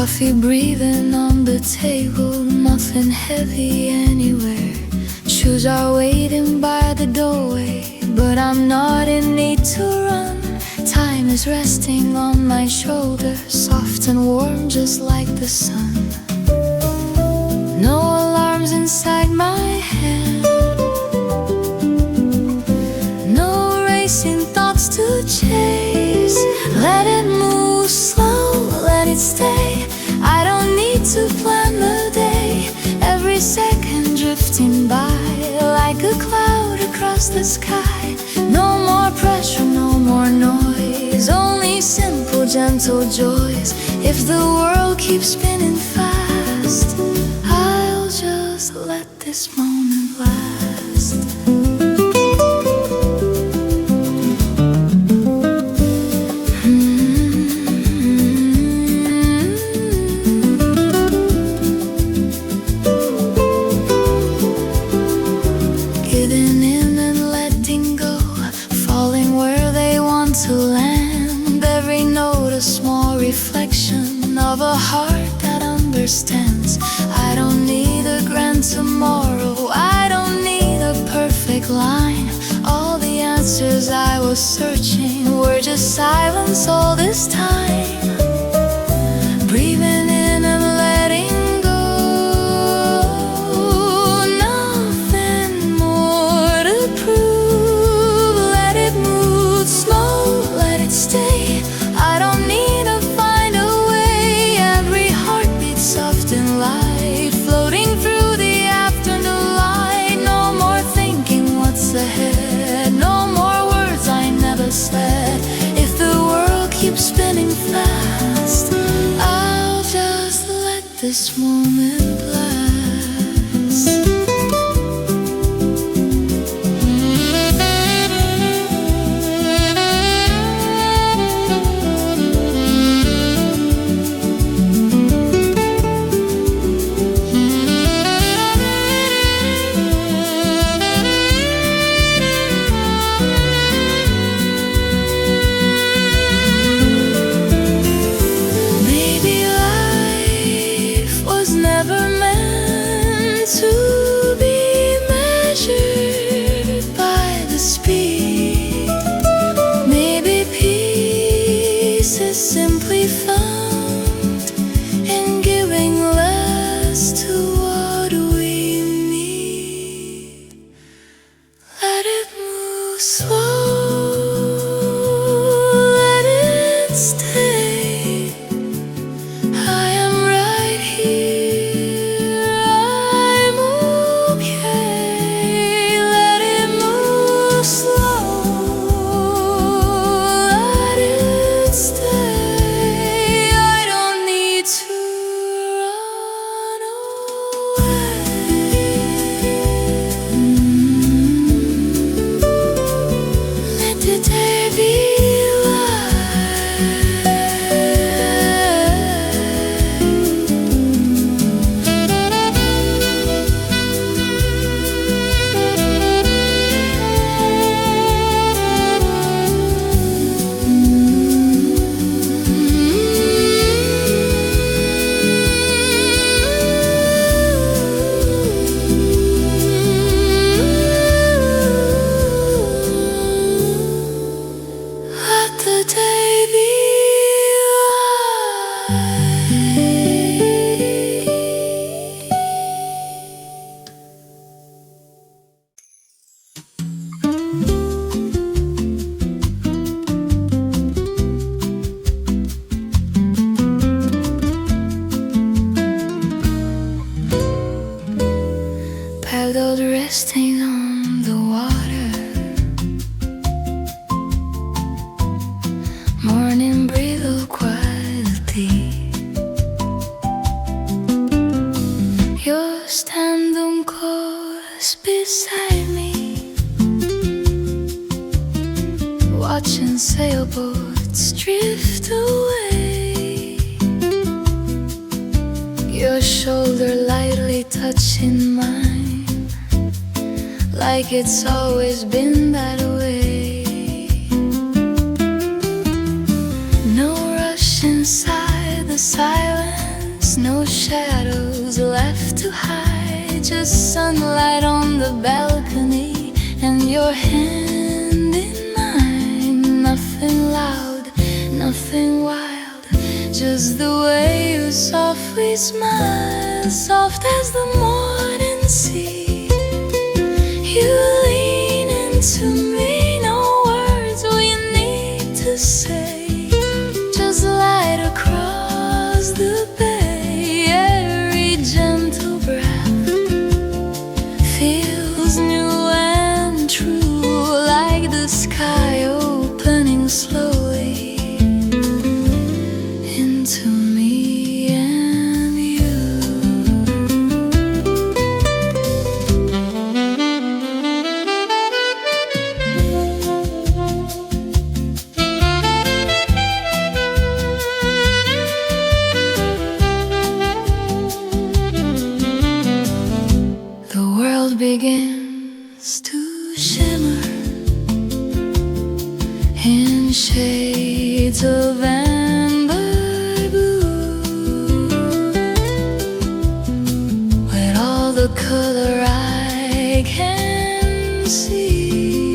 Coffee breathing on the table, nothing heavy anywhere. Shoes are waiting by the doorway, but I'm not in need to run. Time is resting on my shoulder, soft and warm just like the sun. No alarms inside my head, no racing thoughts to chase. Let it move slow, let it stay. I don't need to plan the day. Every second drifting by like a cloud across the sky. No more pressure, no more noise, only simple, gentle joys. If the world keeps spinning fast, I'll just let this moment last. To land, every note a small reflection of a heart that understands. I don't need a grand tomorrow, I don't need a perfect line. All the answers I was searching were just silence all this time. Breathing in and letting go, nothing more to prove. Let it move slow, let it stay. I don't need to find a way. Every heartbeat soft and light, floating through the afternoon light. No more thinking what's ahead, no more words I never said. If the world keeps spinning fast, I'll just let this moment last. Never meant to be measured by the speed. Maybe peace is simply found in giving less to what we need. Let it move slow, let it stay. I am right here, paddled resting on the water. Morning breathe quietly. You're standing close beside me, watching sailboats drift away. Your shoulder lightly touching mine, like it's always been that way. No rush inside the silence, no shadows left to hide, just sunlight on the balcony and your hand in mine. Nothing loud, nothing wild, just the way you softly smile, soft as the morning sea. You lean into me, no words we need to say, just light across the bay. Every gentle breath feels new and true, like the sky opening slowly into me and you. The world begins to shimmer in shades of amber blue, with all the color I can see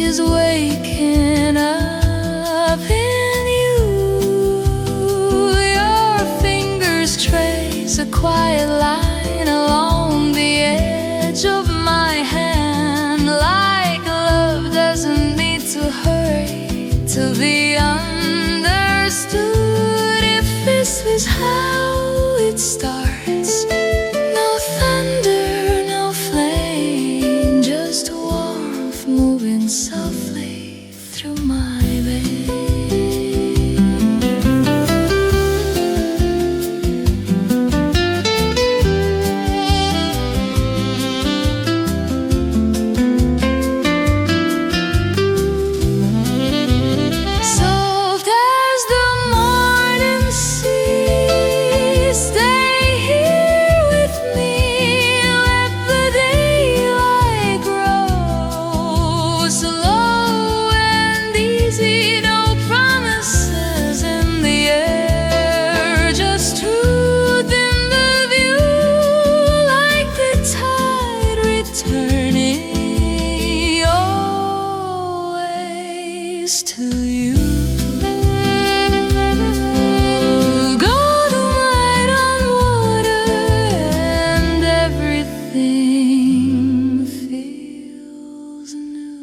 is waking up in you. Your fingers trace a quiet line along the edge of my hand, like love doesn't need to hurry to be understood. If this is how it starts, no thunder, no flame, just warmth moving softly through my veins. Soft as the morning sea, stay here with me. Let the daylight grow slow and easy. No promises in the air, just truth in the view, like the tide returning always to you. Golden light on water and everything feels new.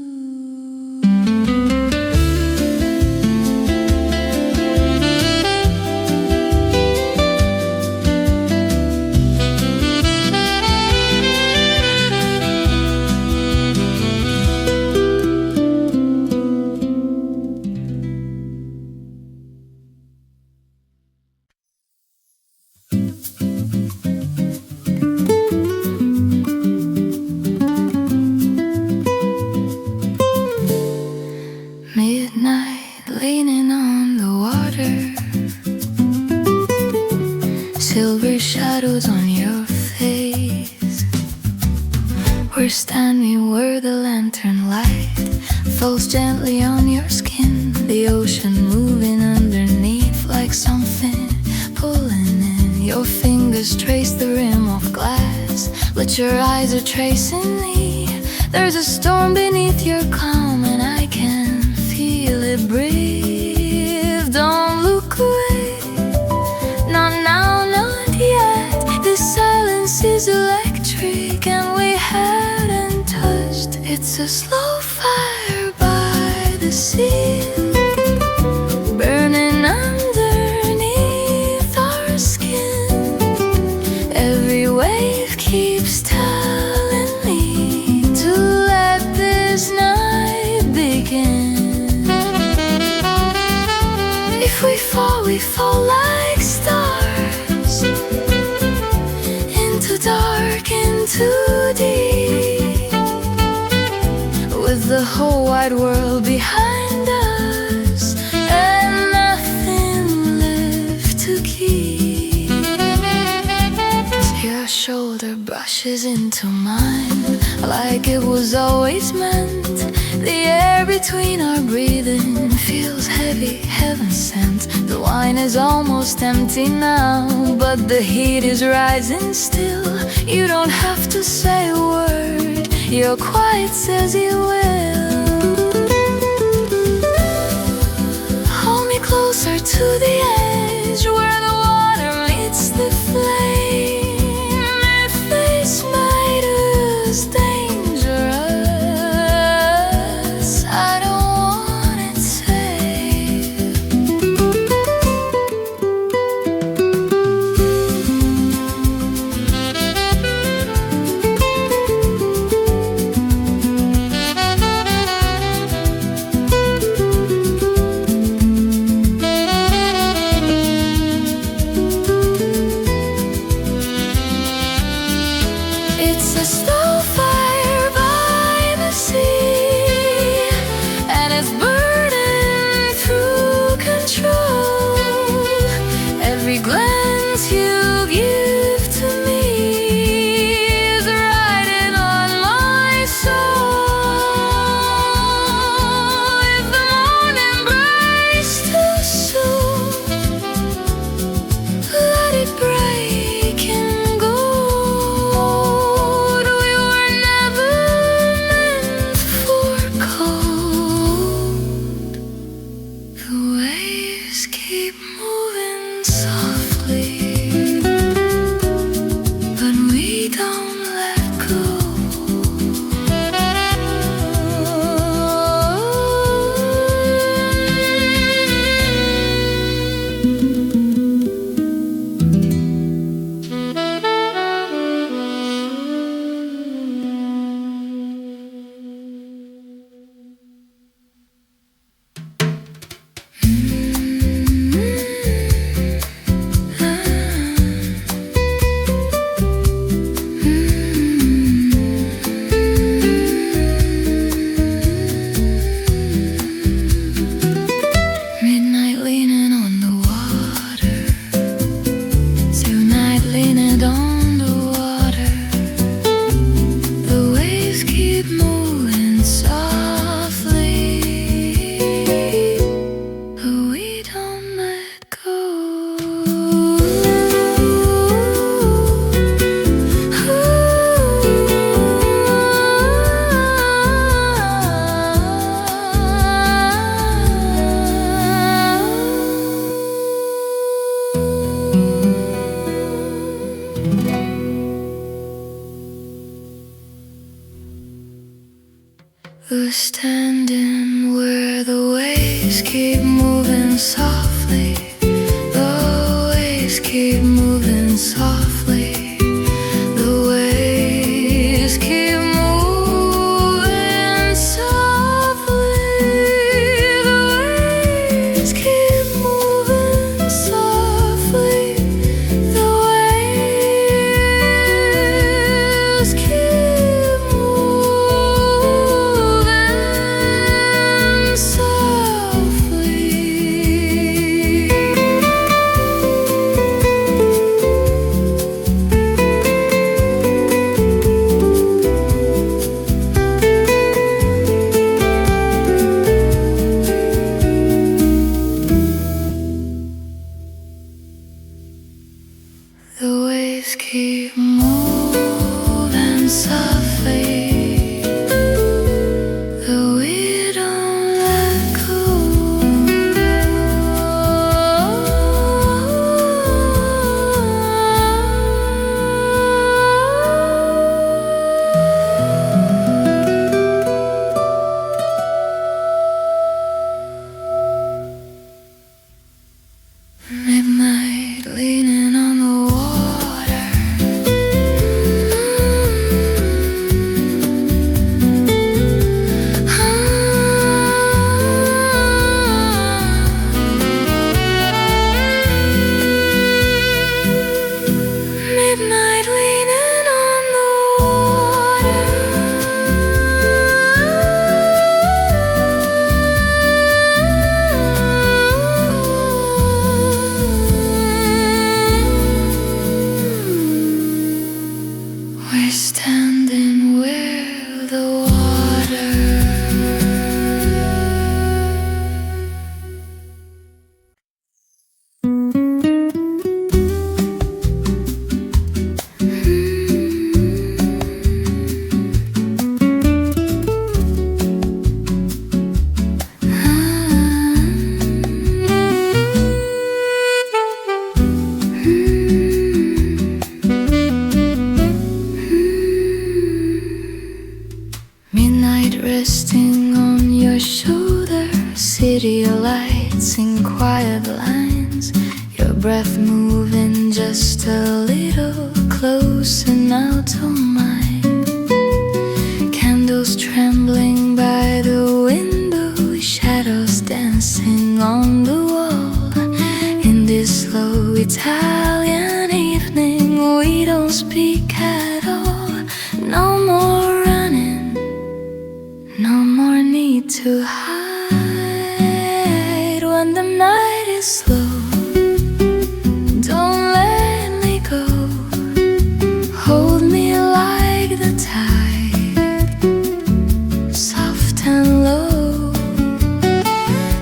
Midnight leaning on the water, silver shadows on your face. We're standing where the lantern light falls gently on your skin, the ocean moving underneath like something pulling in. Your fingers trace the rim of glass, but your eyes are tracing me. There's a storm beneath your calm and I can feel it breathe. Don't look away, not now, not yet. This silence is electric and we hadn't touched. It's a slow fire by the sea, burning underneath our skin. Every wave keeps telling me to let this night begin. If we fall like stars, into dark, into deep, with the whole wide world behind us and nothing left to keep. Your shoulder brushes into mine like it was always meant, The air between our breathing feels heavy, heaven sent. The wine is almost empty now, but the heat is rising still. You don't have to say a word, your quiet says you will. Hold me closer to the edge where the water meets the flame. If this might is dangerous, I don't want it safe. It's a slow fire by the sea, and it's burning through control. Every glance you give to me is riding on my soul. If the morning breaks too soon, let it break and go. We were never meant for cold. The waves keep moving softly, but we don't let go. Midnight leaning on the water, tonight leaning on the water. The waves keep moving softly, but we don't let go. We're standing where the waves keep moving softly. The waves keep moving softly. The waves keep moving softly. The waves keep moving softly. The waves keep moving The waves keep moving softly, though we don't let go. Midnight leaning on the water. moving just a little closer now, don't mind. Candles trembling by the window, shadows dancing on the wall. In this slow Italian evening, we don't speak at all. No more running, no more need to hide. When the night is slow, don't let me go. Hold me like the tide, soft and low.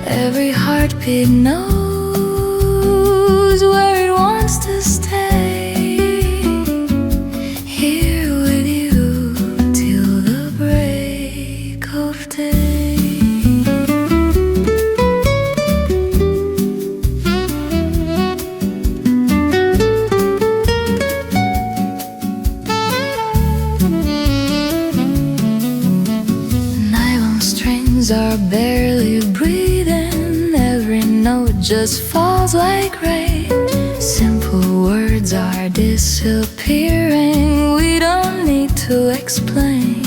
Every heartbeat knows where it wants to stay. Here with you till the break of day. Are barely breathing, every note just falls like rain. Simple words are disappearing, we don't need to explain.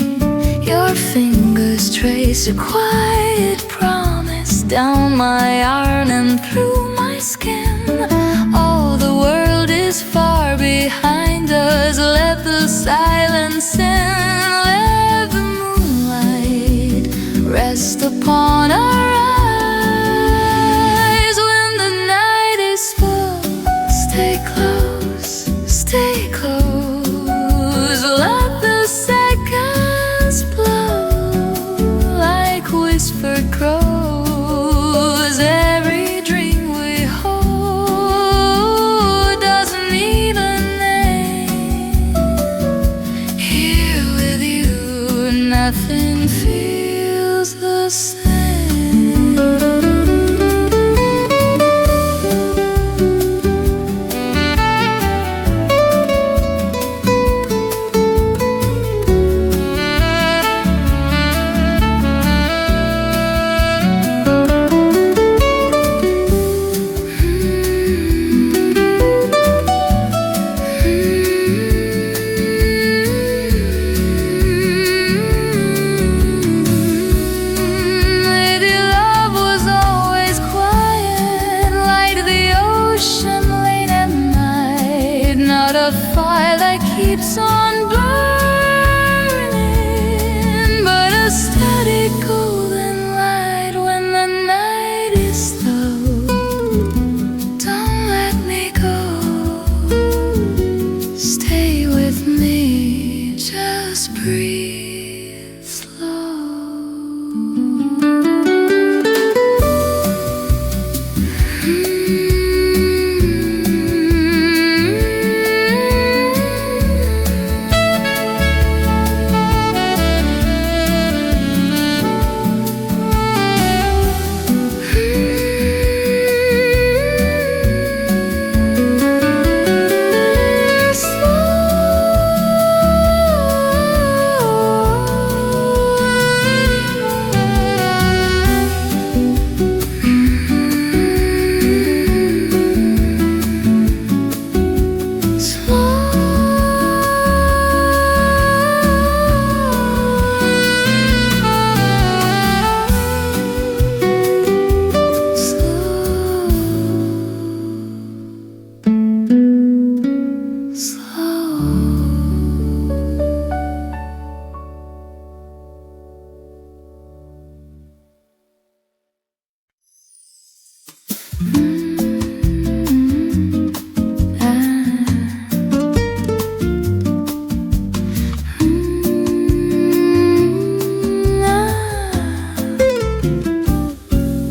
Your fingers trace a quiet promise down my arm and through my skin. All the world is far behind us, let the silence in. Let the moonlight rest upon our eyes. When the night is full, stay close, stay close. Let the seconds blow like whispered crows. Every dream we hold doesn't need a name. Here with you, nothing feels the same. Fire that keeps on burning, but a steady golden light. When the night is slow, don't let me go. Stay with me, just breathe slow.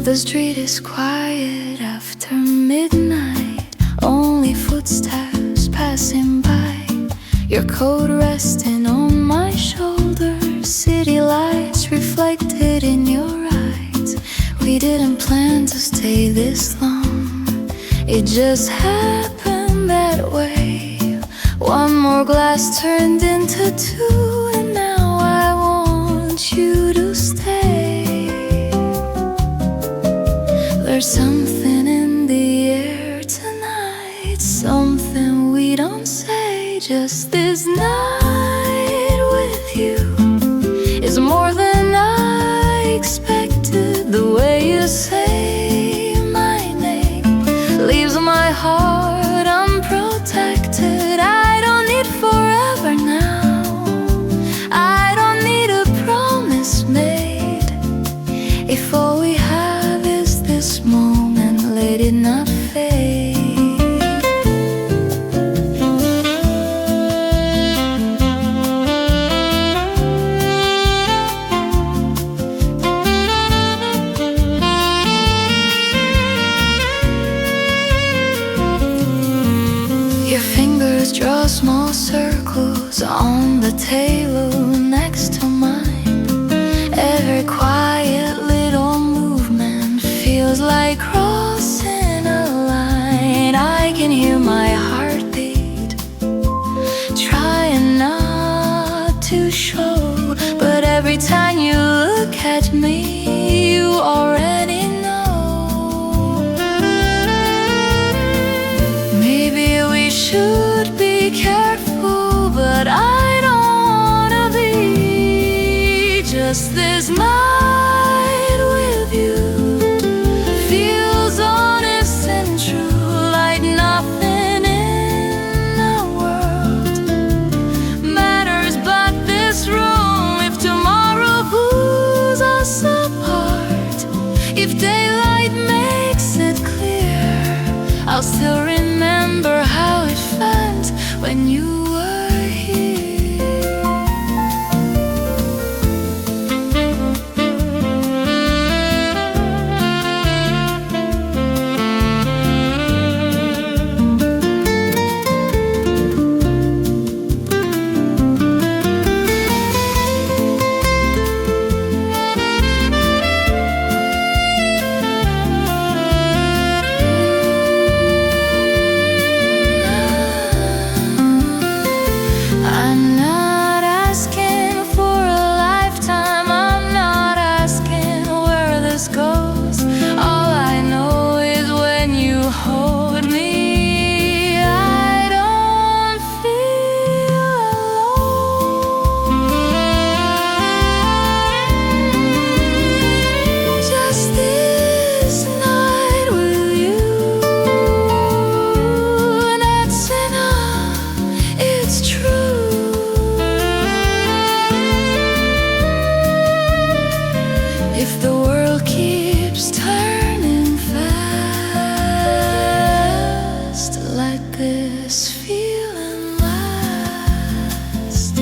The street is quiet after midnight, only footsteps passing by. Your coat resting on my shoulder, city lights reflected in your eyes. We didn't plan to stay this long, it just happened that way. One more glass turned into two, and now I want you to stay. There's something in the air tonight, something we don't say. Just this night with you is more than I expected. The way you say my name leaves my heart unprotected. I don't need forever now, I don't need a promise made. If all we have is this moment, let it not fade. Your fingers draw small circles on the table next to mine. Every quiet little movement feels like crossing a line. I can hear my heartbeat, trying not to show, but every time you look at me, you already know. Maybe we should be careful, but I don't wanna be. Just this night with you feels honest and true, like nothing in the world matters but this room. If tomorrow pulls us apart, if daylight makes it clear, I'll still remember how it felt when you were here. I'm not asking for a lifetime, I'm not asking where this goes. All I know is when you hold me, I don't feel alone. Just this night with you, that's enough, it's true. If the world keeps turning fast, let this feeling last.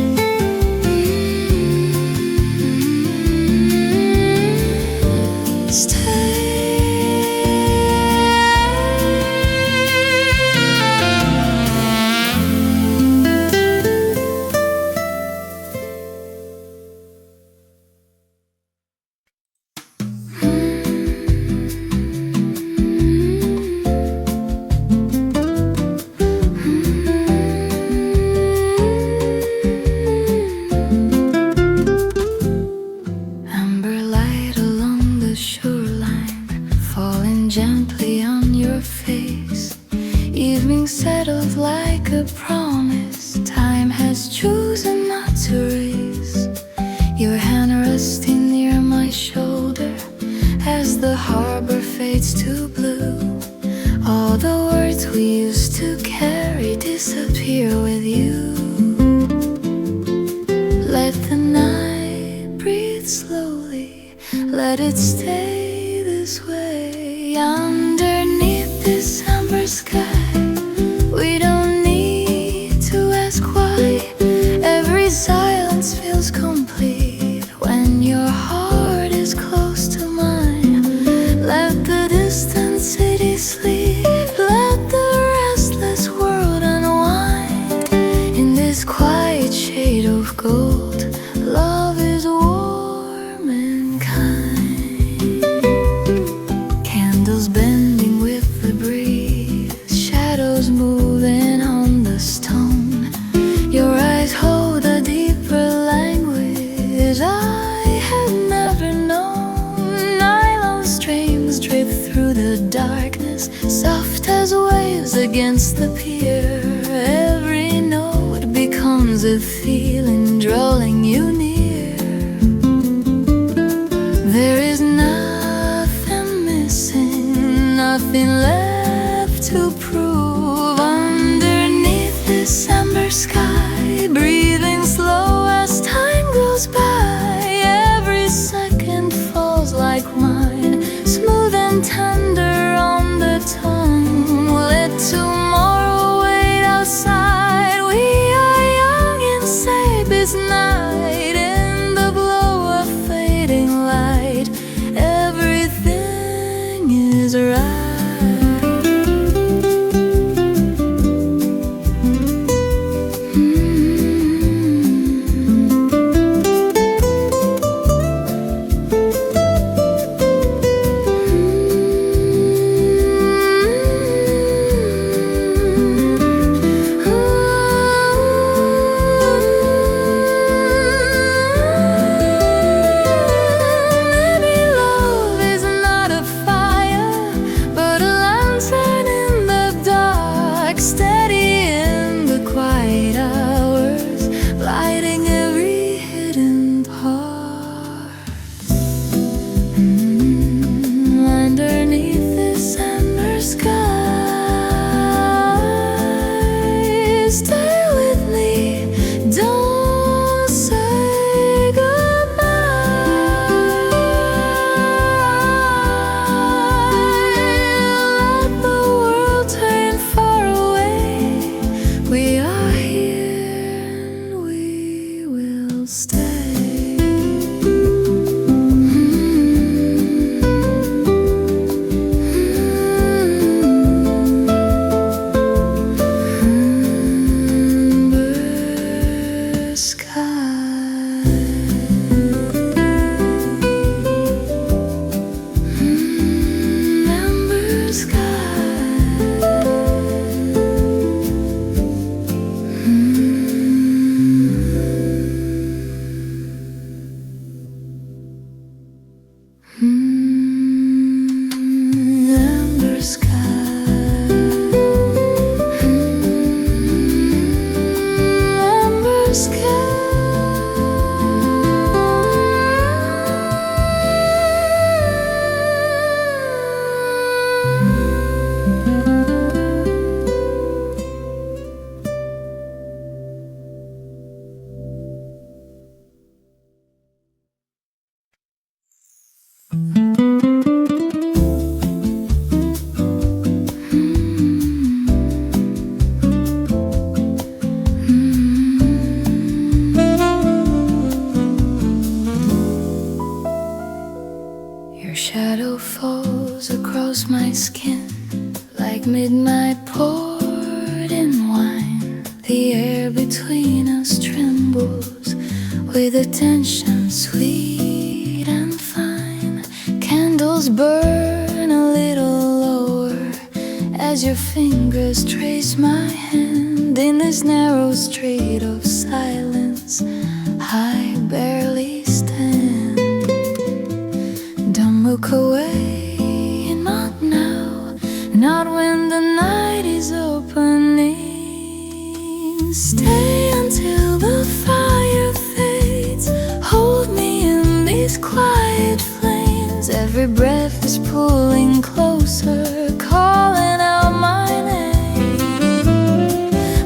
Amber light along the shoreline, falling gently on your face. Evening settled like a promise time has chosen not to race. Your hand resting near my shoulder as the harbor fades to blue. All the words we used to carry disappear with you. Let the night breathe slowly, let it stay this way. Underneath this amber sky, we don't need to ask why. Every silence feels complete when your heart is close to mine. Let the distant city sleep, let the restless world unwind. In this quiet shade of gold, love is warm and kind. Candles bending with the breeze, shadows moving on the stone. Your eyes hold a deeper language I had never known. Nylon strings drip through the darkness, soft as waves against the pier. ear. Every note becomes a feeling drawing you near. There is nothing missing, nothing left to prove. Underneath December sky, breathing slow as time goes by. Every second falls like wine, smooth and tender on the tongue. Let tomorrow wait outside. We are young and safe this night. In the glow of fading light, everything is right. Stay with me, don't say goodbye. Let the world turn far away. We are here and we will stay. Your shadow falls across my skin like midnight poured in wine. The air between us trembles with a tension sweet and fine. Candles burn a little lower as your fingers trace my hand in this narrow street of silence. I barely stand. Don't look away, not now, not when the night is opening. Stay until the fire fades. Hold me in these quiet flames. Every breath is pulling closer, calling out my name.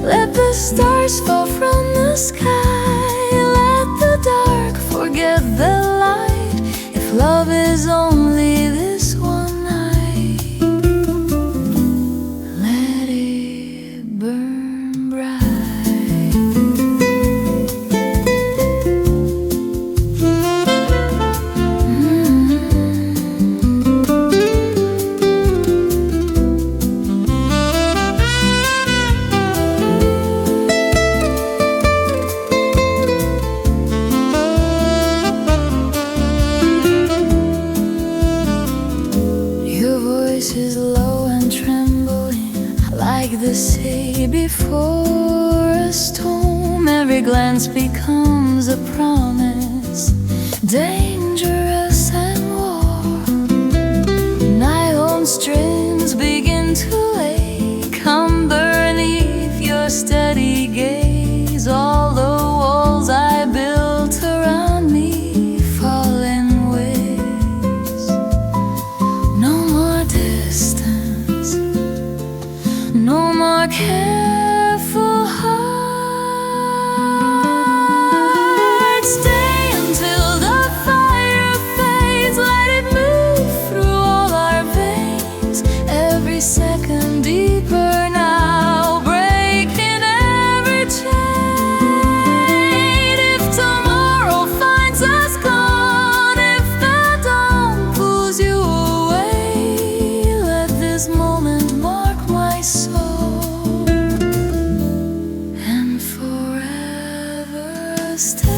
Let the stars fall from the sky. Let the dark forget the light. If love is only this one night, let it burn bright. Is low and trembling like the sea before a storm. Every glance becomes a promise, dangerous and warm. Nylon strings begin to ache underneath our careful hearts. Stay until the fire fades. Let it move through all our veins. Every second deeper now, breaking every chain. If tomorrow finds us gone, if the dawn pulls you away, let this moment mark my soul and forever stay.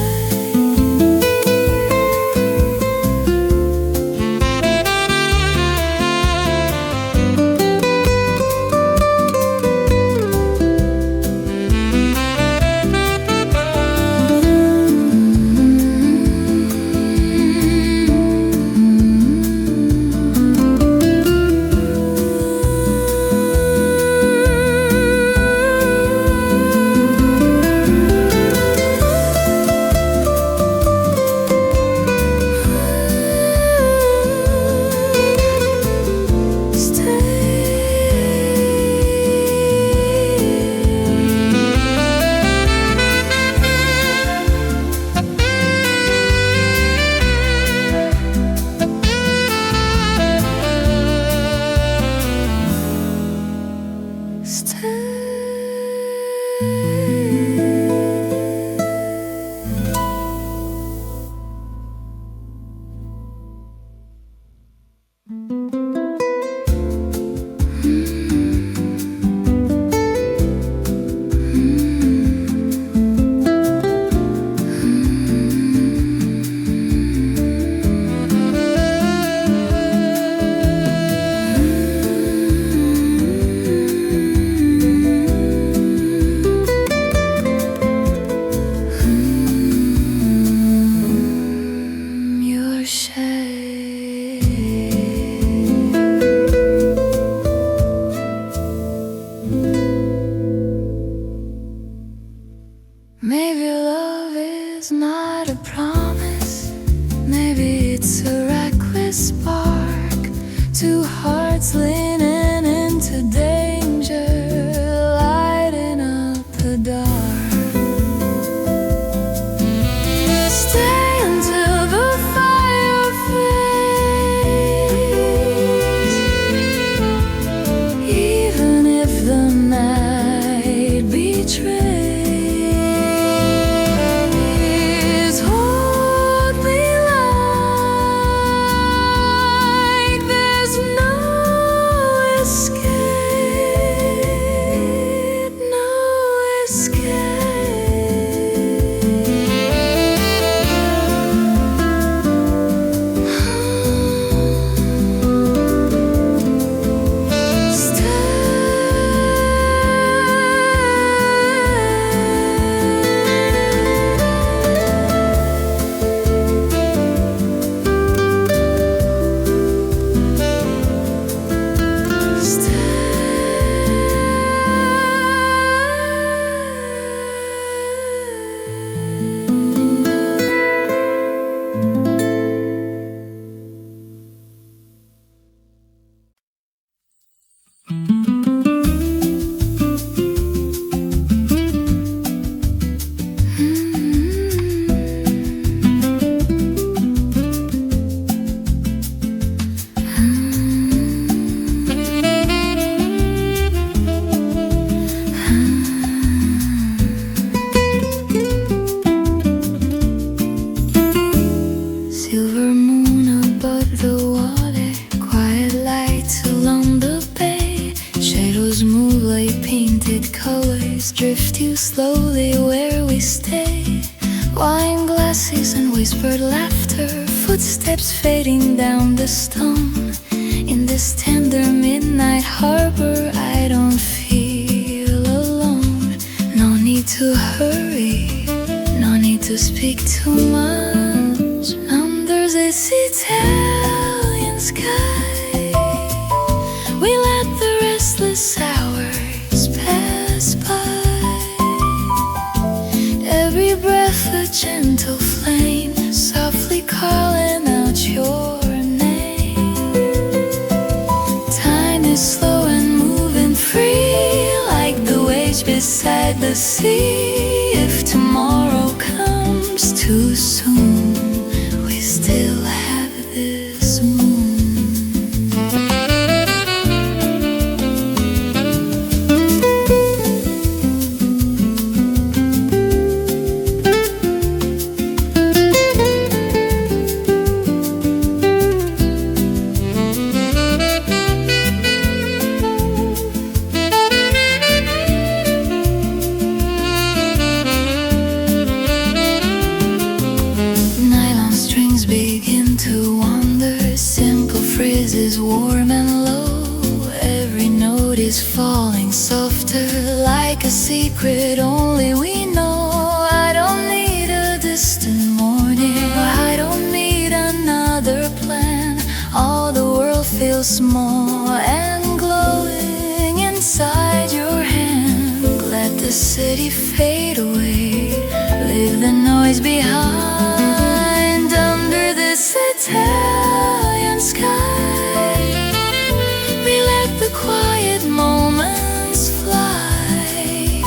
Maybe love is not a promise. Maybe it's a reckless spark. Two hearts leaning into danger, lighting up the dark. Stay until the fire fades, even if the night betrays. Silver moon above the water, quiet lights along the bay. Shadows move like painted colors, drift you slowly where we stay. Wine glasses and whispered laughter, footsteps fading down the stone. In this tender midnight harbor, I don't feel alone. No need to hurry, no need to speak too much. Under this Italian sky, we let the restless hours pass by. Every breath a gentle flame, softly calling out your name. Time is slow and moving free, like bridge beside the sea. If tomorrow comes too soon, we still have this moon. Begin to wander, simple phrases warm and low. Every note is falling softer, like a secret only we know. I don't need a distant morning, I don't need another plan. All the world feels small and glowing inside your hand. Let the city fade away, leave the noise behind. This Italian sky, we let the quiet moments fly.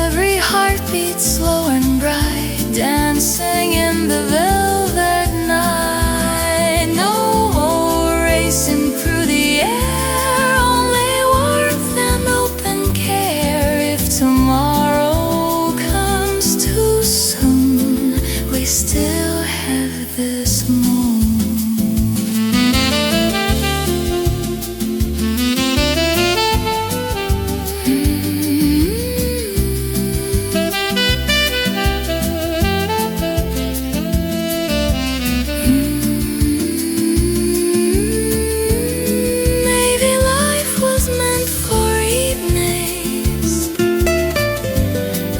Every heartbeat slow and bright, dancing in the velvet night. No more racing through the air, only warmth and open care. If tomorrow comes too soon, we still have this moon. Maybe life was meant for evenings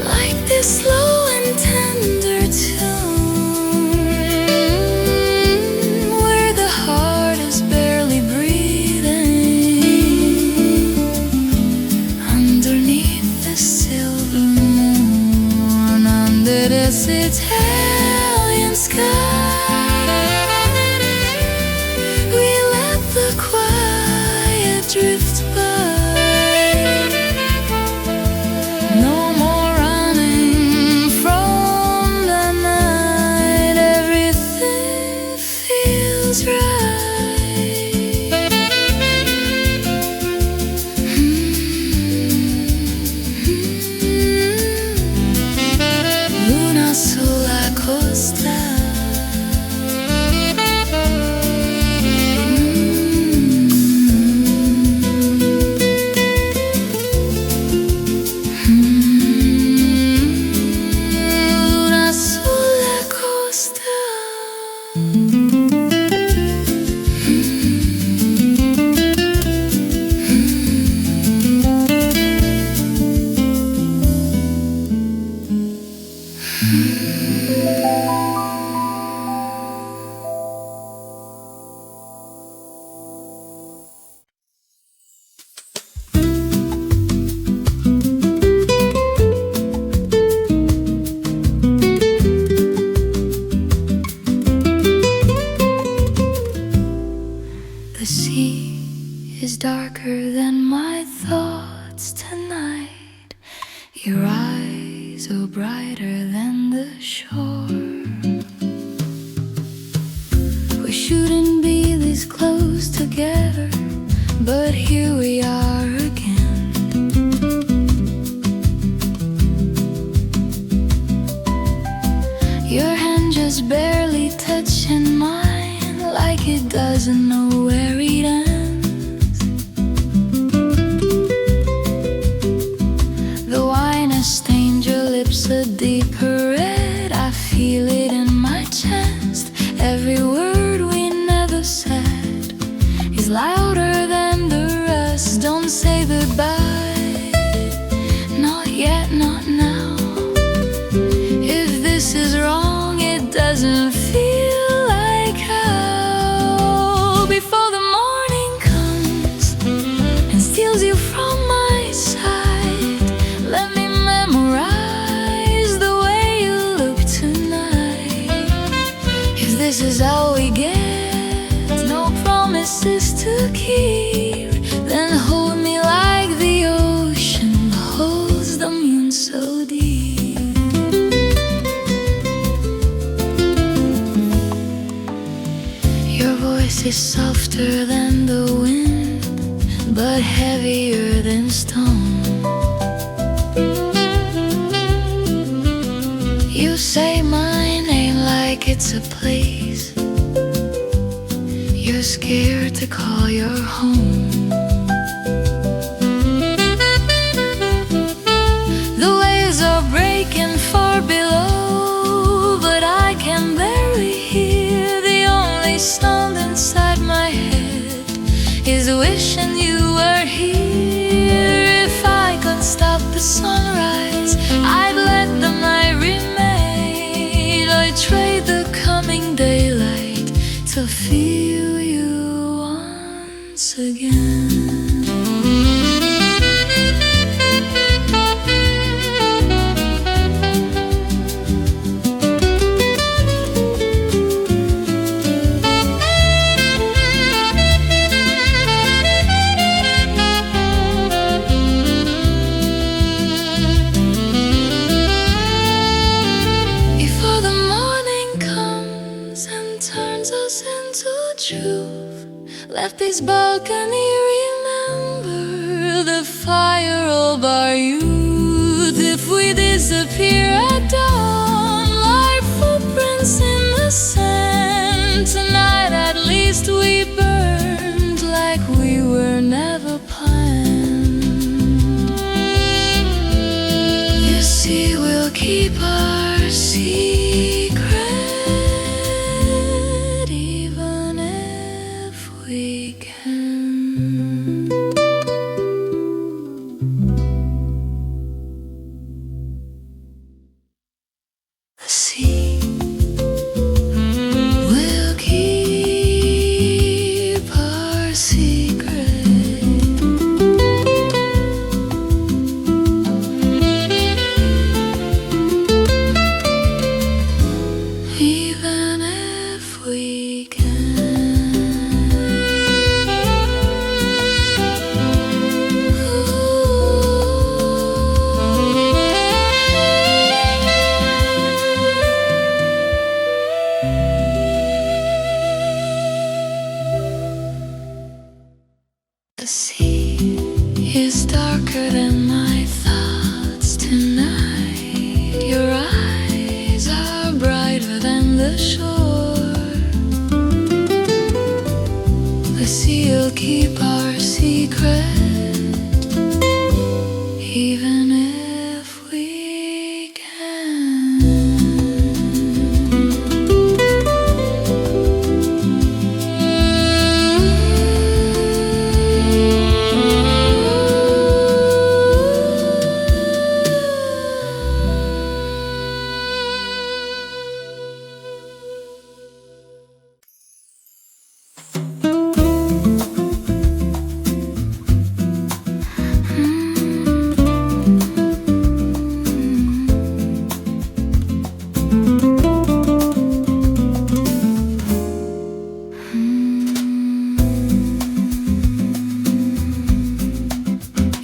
like this, slow and tender tune, where the heart is barely breathing underneath the silver moon. Under this Italian sky, we let the quiet drift by. No more running from the night, everything feels right. Luna sulla costa. Luna sulla costa. The sea is darker than my thoughts tonight. Your eyes are brighter than the shore. We shouldn't be this close together, but here we are again. Your hand just barely touching mine, like it doesn't know where it ends. The wine has stained your lips a deeper red. I feel it in my chest. Every word we never said is louder than the rest. Don't say goodbye, not yet, not now. If this is wrong, it doesn't feel like how. Before the morning softer than the wind, but heavier than stone. You say my name like it's a place you're scared to call your home. The waves are breaking far below, but I can barely hear. The only sound inside my head is wishing you were here. If I could stop the sunrise, I'd let the night remain. I'd trade the coming daylight to feel you once again. Left this balcony, remember the fire of our youth. If we disappear at dawn, like footprints in the sand, tonight at least we burned like we were never planned. You see, we'll keep our secret. The sea is darker than my thoughts tonight. Your eyes are brighter than the shore. The sea will keep our secret, even if we can.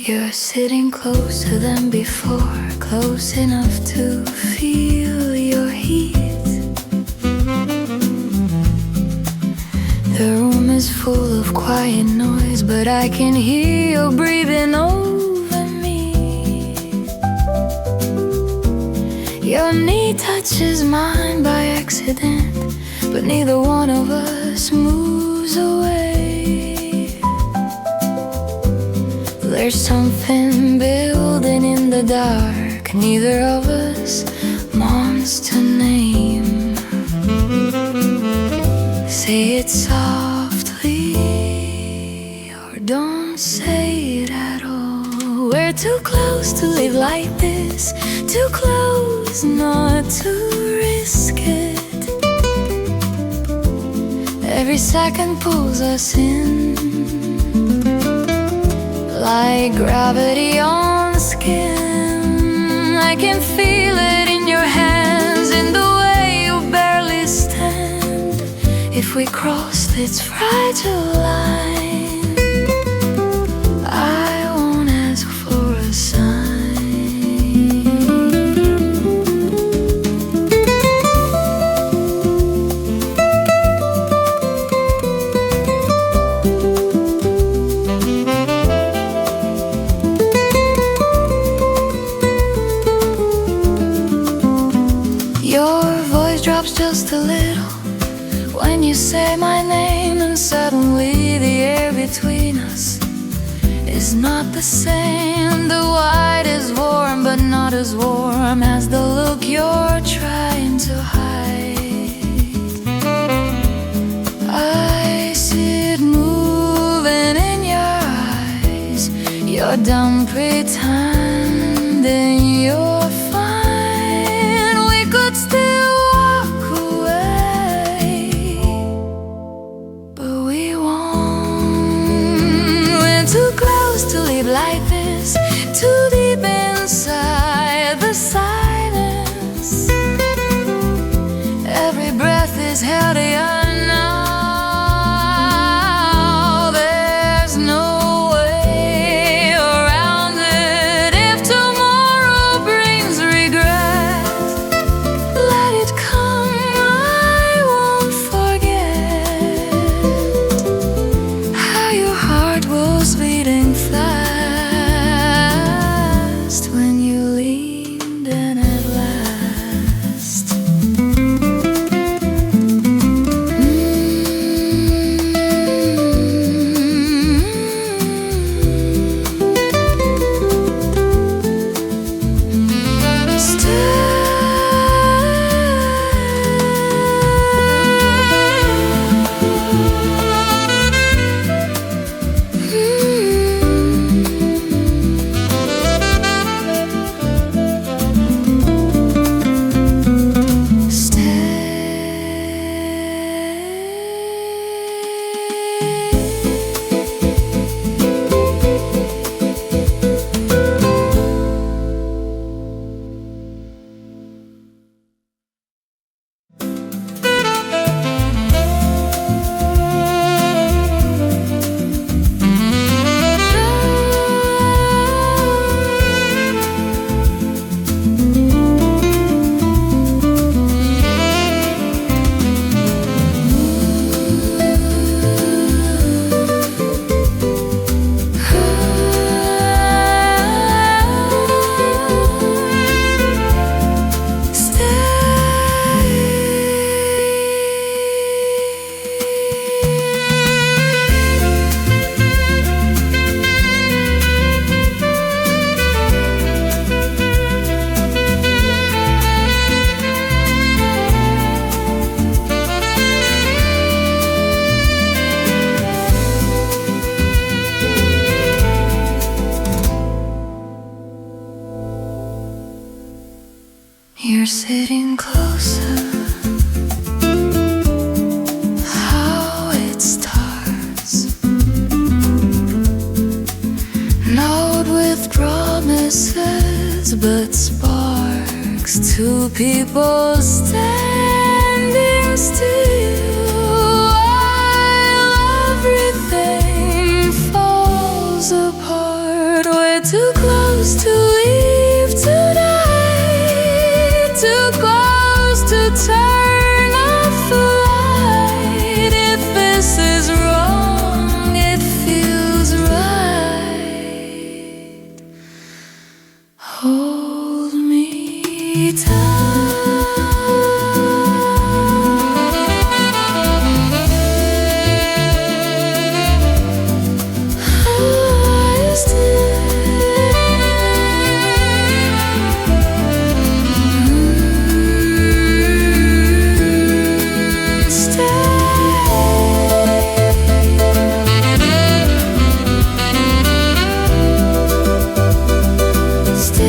You're sitting closer than before, close enough to feel your heat. The room is full of quiet noise, but I can hear you breathing over me. Your knee touches mine by accident, but neither one of us moves away. There's something building in the dark, neither of us wants to name. Say it softly, or don't say it at all. We're too close to live like this, too close not to risk it. Every second pulls us in, like gravity on skin. I can feel it in your hands, in the way you barely stand. If we cross this fragile line, I won't ask for a sign. just a little when you say my name, and suddenly the air between us is not the same. The white is warm, but not as warm as the look you're trying to hide. I see it moving in your eyes. You're done pretending you're fine. We could still walk away, but we won't. We're too close to leave like this, too deep inside the silence. Every breath is healthier now. There's no way around it. If tomorrow brings regret, let it come, I won't forget how your heart was beating fast when you leaned in at last. You're sitting closer. How it starts, not with promises, but sparks. Two people standing still while everything falls apart. We're too close to leave tonight, too close to turn off the light. If this is wrong, it feels right. Hold me tight. Stay.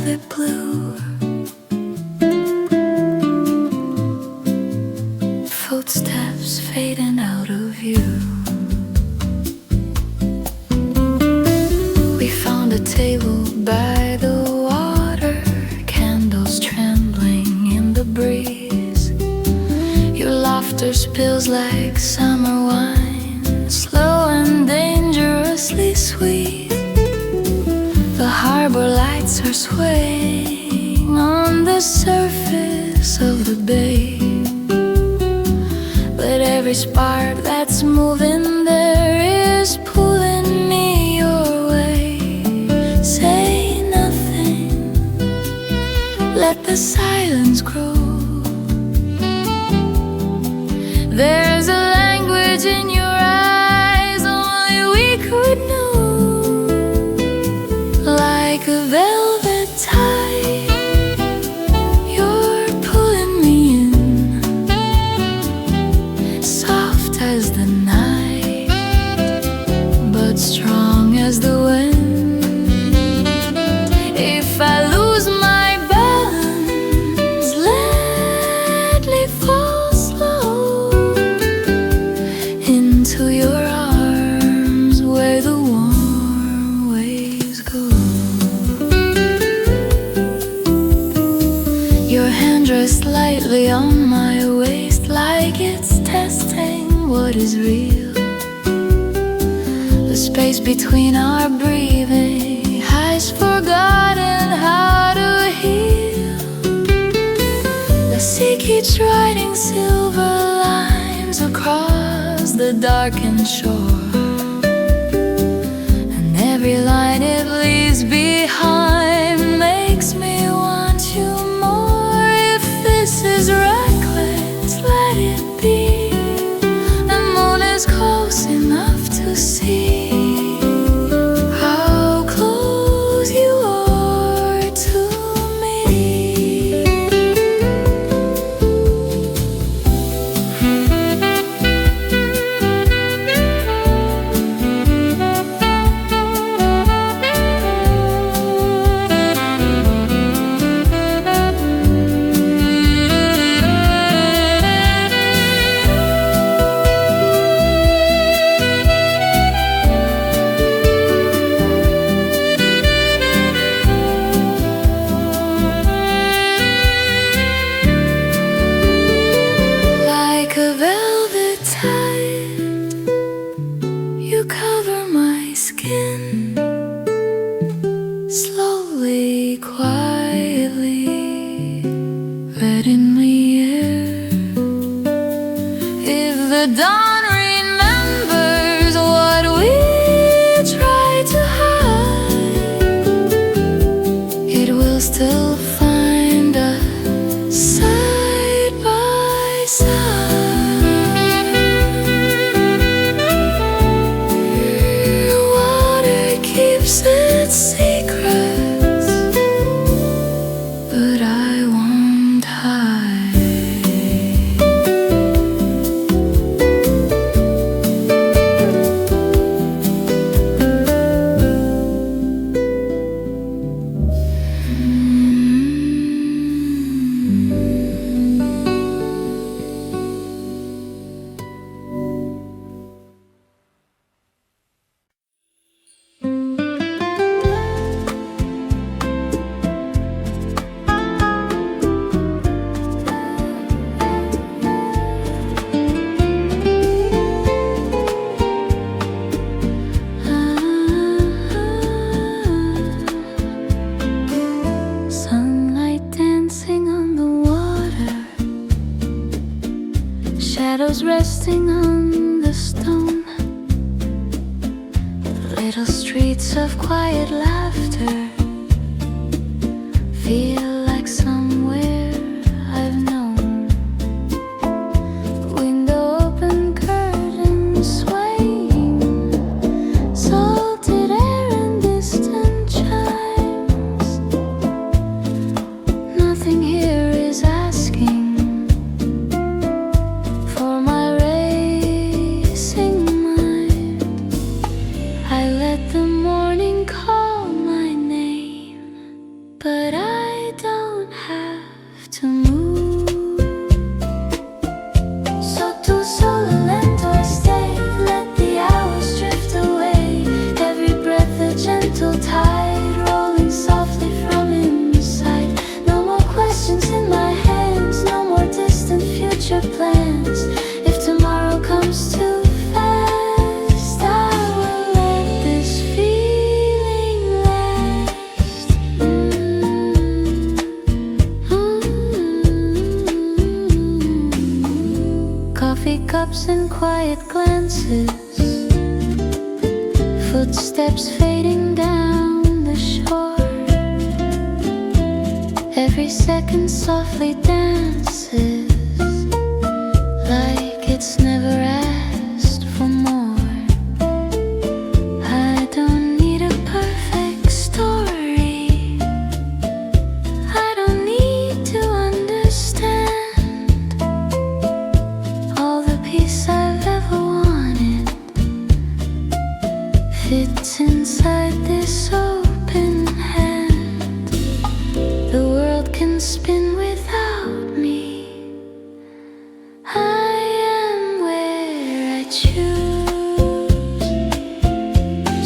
velvet blue. Footsteps fading out of view. We found a table by the water, candles trembling in the breeze. Your laughter spills like summer wine, slow and dangerously sweet. The harbor lights are swaying on the surface of the bay, but every spark that's moving there is pulling me your way. Say nothing, let the silence grow. There's a language in your eyes only we could know. Like a velvet tide, you're pulling me in, soft as the night, but strong as the wind. If I lose my balance, let me fall slow into your arms where the warm waves go. Your hand rests lightly on my waist, like it's testing what is real. The space between our breathing has forgotten how to heal. The sea keeps writing silver lines across the darkened shore, and every line it leaves behind makes me want you more. If this is reckless, let it be. The moon is close enough to see how close you are to me. Like a velvet tide, you cover my skin, slowly, quietly, letting me in. If the dawn remembers what we tried to hide, it will still find us side by side. Water keeps its secrets, but I won't hide. Sunlight dancing on the water, shadows resting on the stone. Little streets of quiet laughter feel like somewhere I've known. Window open, curtains swaying, salted air and distant chimes. Nothing here is asking for my racing mind. I let the morning call my name, but quiet glances, footsteps fading down the shore. Every second softly dances, like it's never asked for more. I don't need a perfect story, I don't need to understand all the peace I've ever wanted fits inside this open hand. The world can spin without me, I am where I choose.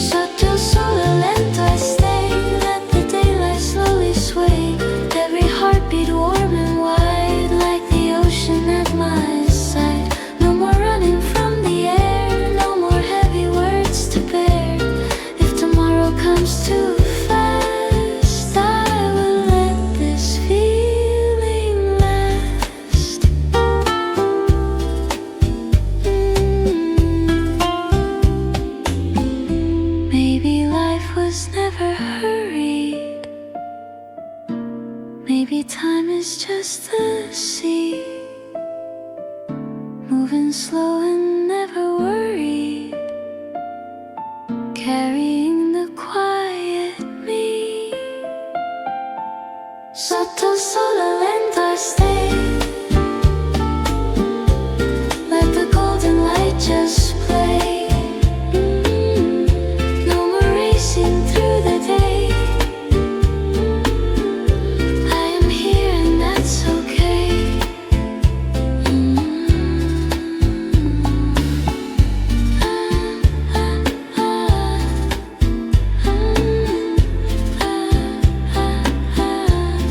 Sotto sole lento I stay, let the daylight slowly sway. Every heartbeat warm and wide, like the ocean at my side. No more running from the air, no more heavy words to bear. If tomorrow comes too fast, I will let this feeling last. Maybe life was never hurried, maybe time is just the sea, moving slow and never worried, carrying the quiet me. Sotto sole lento I stay, let the golden light just play. No more racing through the day, I am here and that's okay.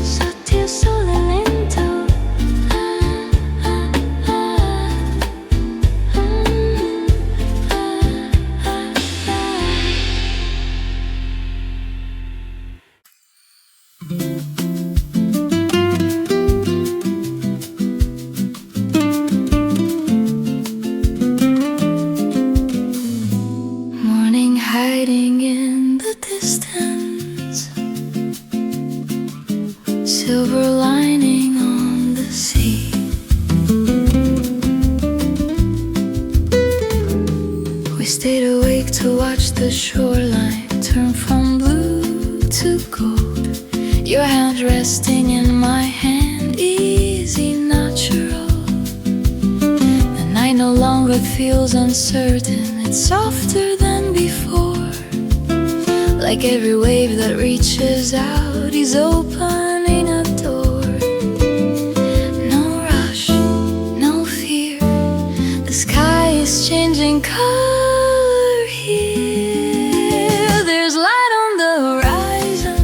Sotto sole lento. Morning hiding in the distance, silver lining on the sea. We stayed awake to watch the shoreline turn from blue to gold. Your hand resting in my hand, easy, natural. The night no longer feels uncertain, it's softer than before. Like every wave that reaches out, he's opening a door. No rush, no fear, the sky is changing color here. There's light on the horizon,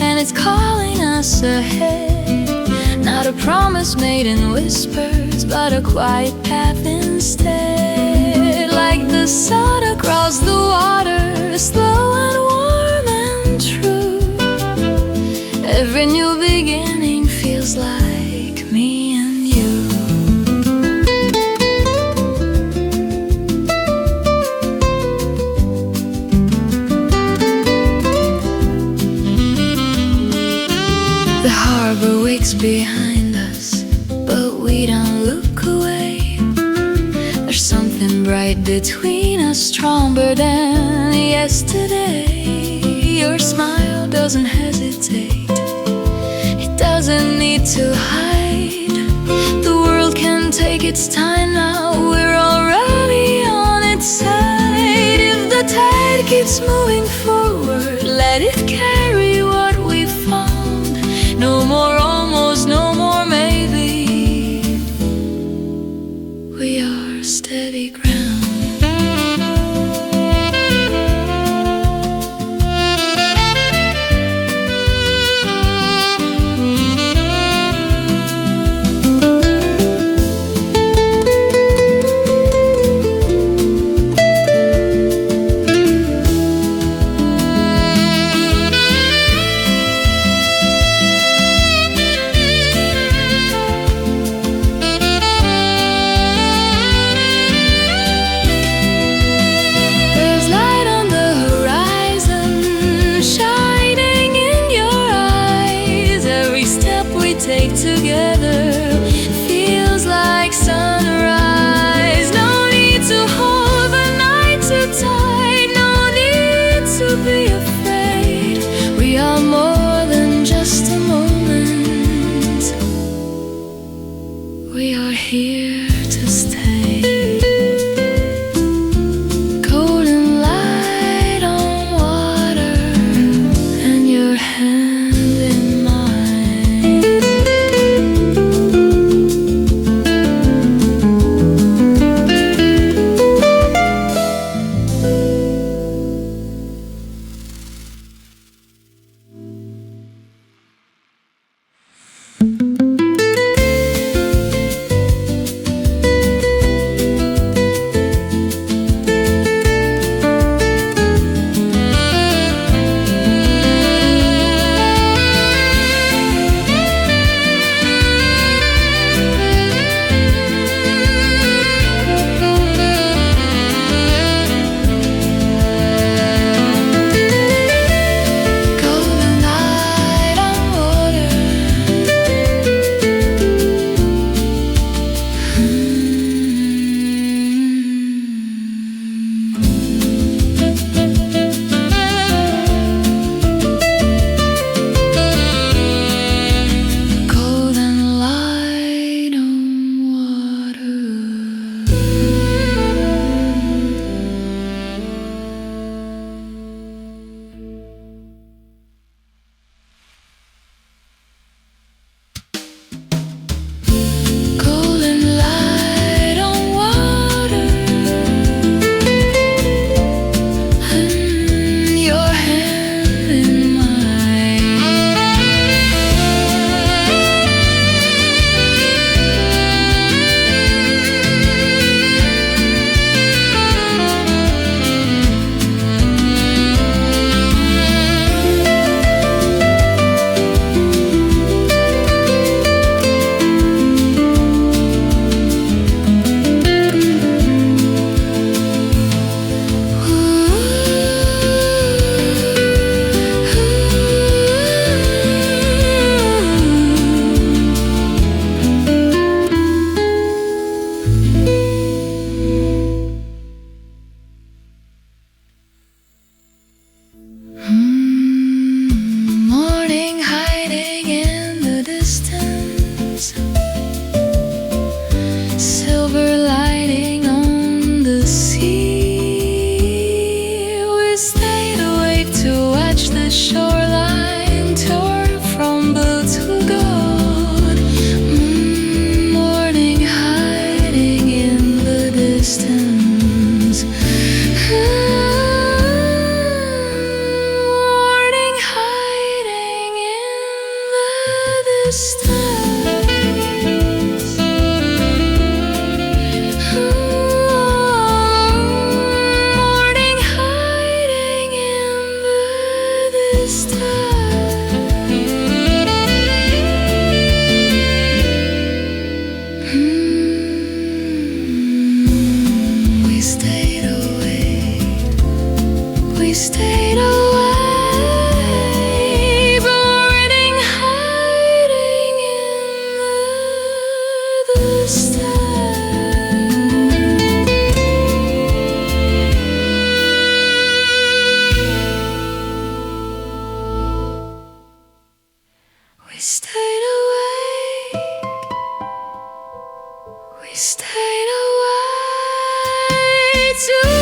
and it's calling us ahead. Not a promise made in whispers, but a quiet path instead. Like the sun across the water, slow and warm and true. Every new beginning feels like me and you. The harbor wakes behind us, but we don't look away. There's something bright between us, stronger than yesterday. Your smile doesn't hesitate, it doesn't need to hide. The world can take its time now, we're already on its side. If the tide keeps moving forward, let it carry what we found. No more almost, no more maybe, we are steady ground. stayed awake to watch the shoreline turn from blue to gold. Morning hiding in the distance. Morning hiding in the distance. We stayed away, burning, hiding in the stars. We stayed away. We stayed away too.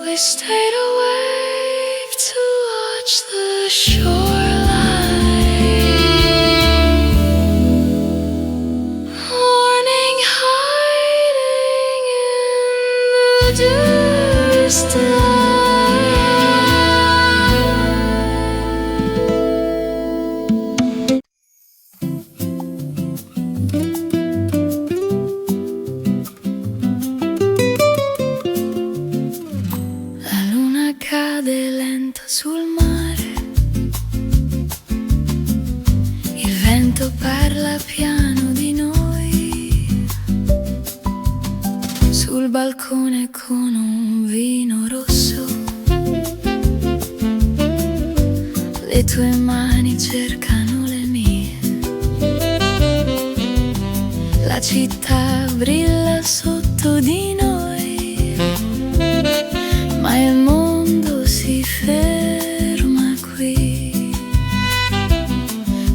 We stayed awake to watch the shoreline, morning hiding in the distance. Cade lenta sul mare, il vento parla piano di noi, sul balcone con un vino rosso, le tue mani cercano le mie, la città brilla sotto di noi, ma il mondo si ferma qui,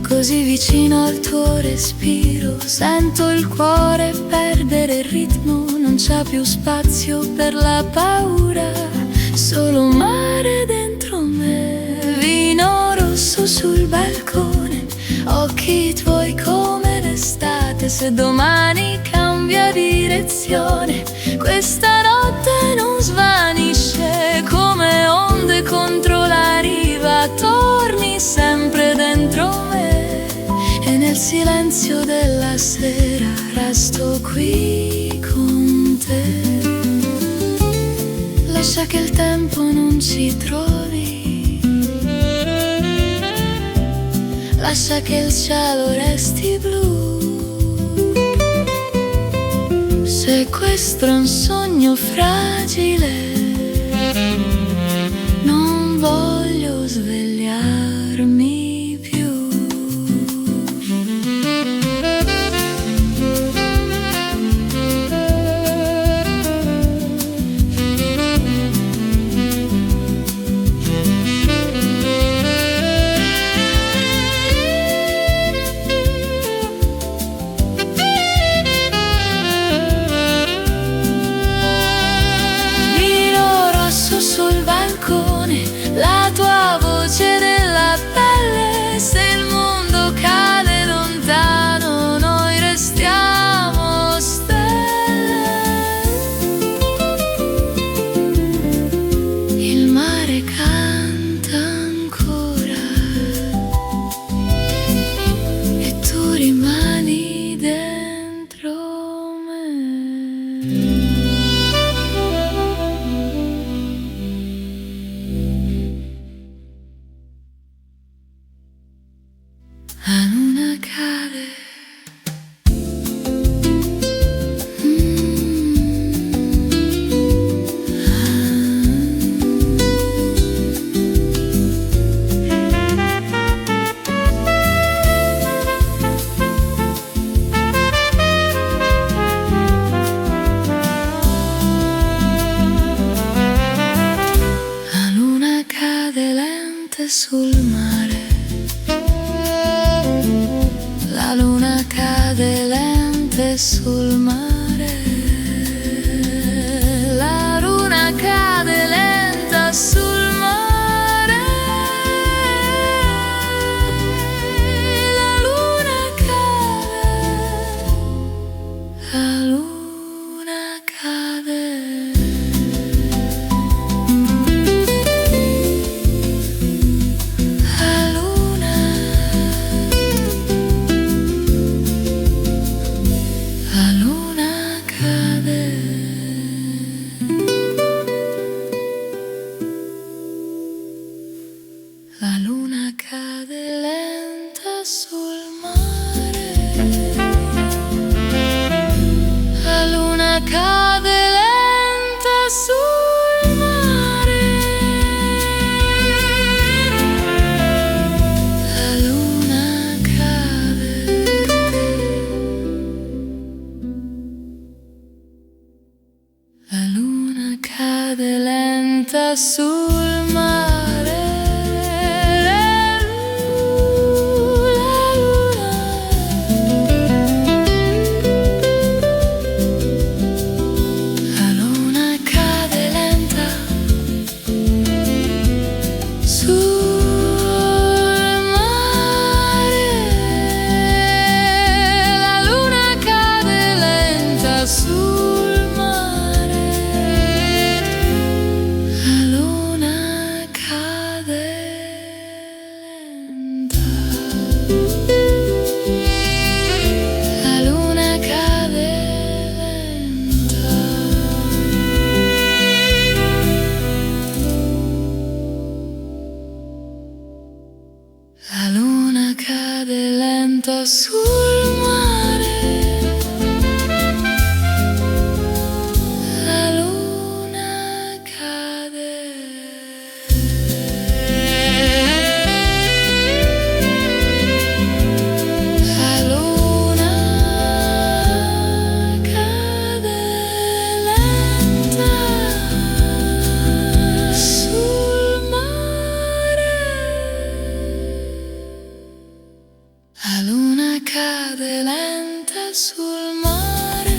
così vicino al tuo respiro, sento il cuore perdere il ritmo, non c'è più spazio per la paura, solo mare dentro me, vino rosso sul balcone, occhi tuoi come l'estate, se domani cambia direzione, questa notte non svanisce come onde contro la riva, torni sempre dentro me e nel silenzio della sera resto qui con te. Lascia che il tempo non ci trovi, lascia che il cielo resti blu. Se questo è un sogno fragile, non voglio svegliarmi più. Sul cade. La luna cade lenta sul mare. La luna cade lenta sul mare. La luna cade lenta sul mare. La luna cade. La luna cade. La luna cade. La luna cade lenta sul mare. La luna cade lenta sul mare. La luna cade. La luna cade lenta sul mare. La luna cade lenta sul mare. La luna cade lenta sul mare. La luna cade lenta. La luna cade lenta. La luna cade lenta sul mare. La luna cade. La luna cade lenta sul mare. La luna cade lenta sul mare.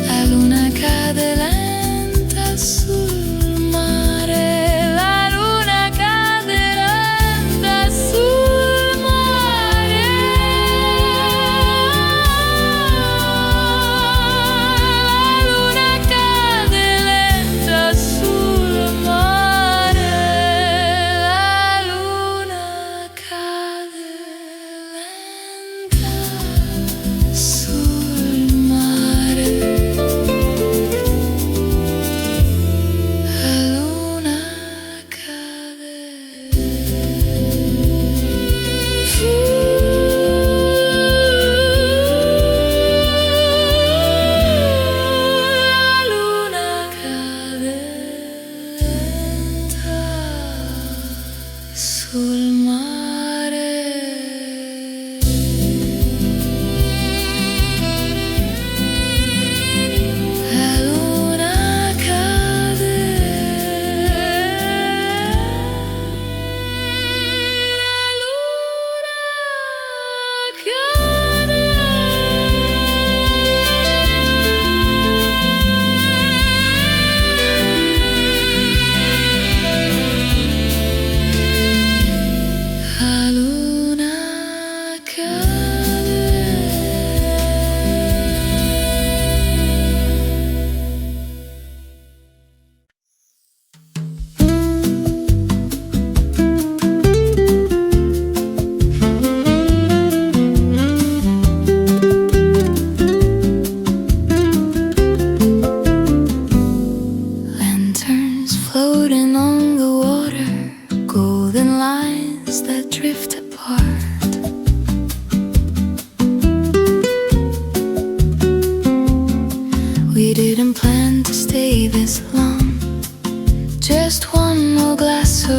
La luna cade lenta sul mare. La luna cade lenta sul mare. La luna cade lenta sul mare. La luna cade lenta sul mare. La luna cade. La luna cade lenta sul mare. La luna cade. La luna cade.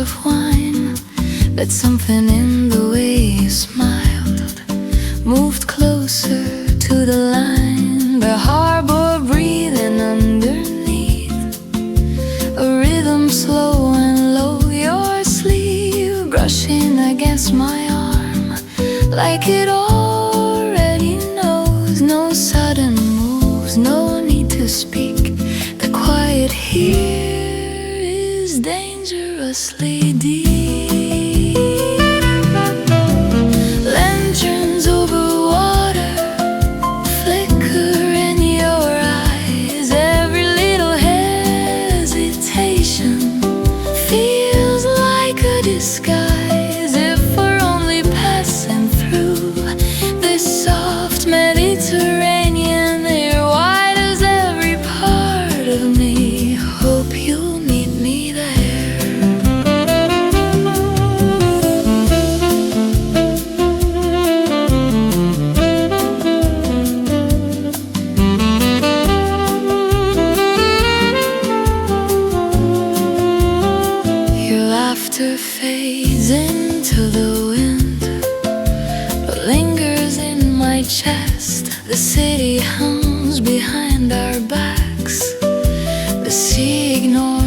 of wine, that something in the way you smiled moved closer to the line. The harbor breathing underneath, a rhythm slow and low, your sleeve brushing against my arm like it already knows. No sudden moves, no need to speak. The quiet here is dangerously deep. Lanterns over water flicker in your eyes. Every little hesitation feels like a disguise. If we're only passing through this soft Mediterranean air, why does every part of me hope you'll meet me there? Your laughter fades into the wind, but lingers in my chest. The city hums behind our backs, the sea ignores